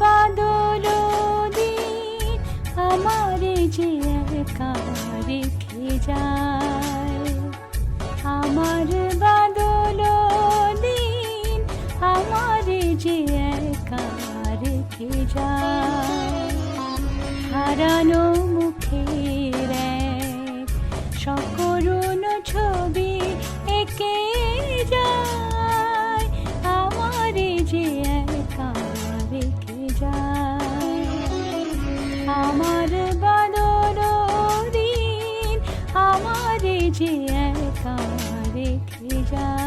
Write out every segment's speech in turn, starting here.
বাদল দিন আমারে যে একা রেখে যায়, আমার বাদল দিন আমারে যে একা রেখে যায়। হারানো মুখের এক সকরুণ ছবি এঁকে যায়, আমারে যে একা রেখে যায়। আমার বাদল দিন আমারে যে একা রেখে যায়।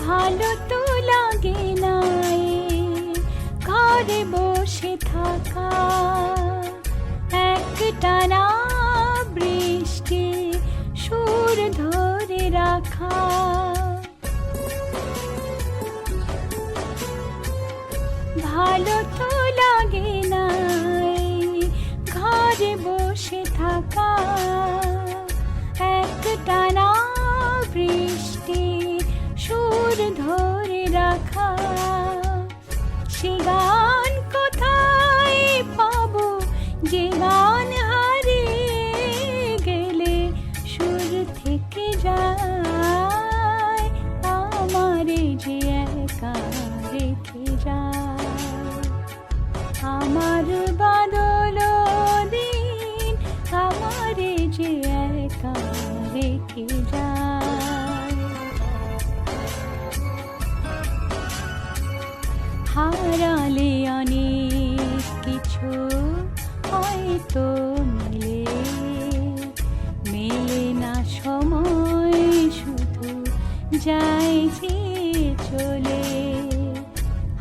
ভালো তো লাগে না ঘরে বসে থাকা, একটানা বৃষ্টি সুর ধরে রাখা। ভালো তো লাগে না ঘরে বসে থাকা, একটানা বৃষ্টি সুর ধরে রাখা। সে গান কোথায় পাবো যে গান হারিয়ে গেলে সুর থেকে যায়, আমারে যে একা রেখে যায়। আমার বাদল দিন আমারে যে একা রেখে যায়। হারালে অনেক কিছু হয়তো মেলে না সময়, শুধু যায় যে চলে।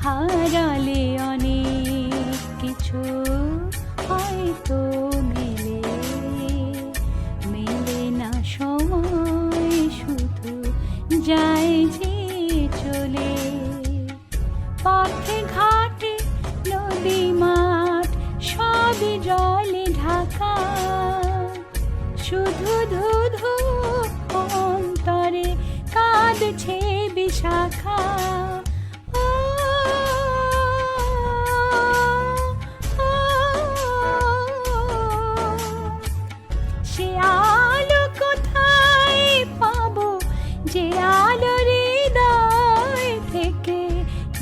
হারালে অনেক কিছু হয়তো মেলে না সময়, শুধু যায় যে চলে। পথে ঘাটে নদী মাঠ সবই জলে ঢাকা, শুধু ধুধু অন্তরে কাঁদছে বিশাখা। ও, ও, সে আলো কোথায় পাবো যে আলো হৃদয় থেকে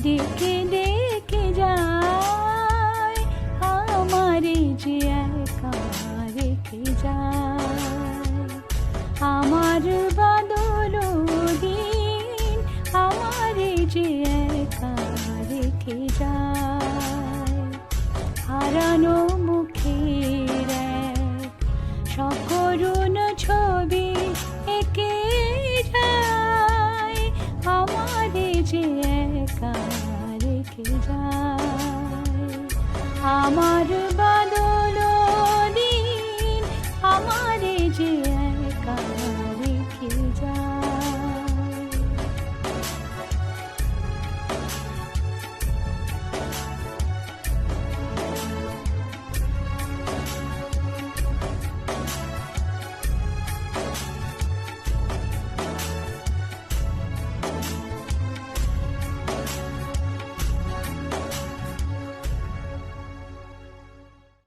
ডেকে ডেকে যায়, আমারে যে একা রেখে যায়। আমার বাদল দিন আমারে যে একা রেখে যায়। হারানো মুখের এক সকরুণ ছবি এঁকে যায়, আমারে যে একা রেখে যায়। আমার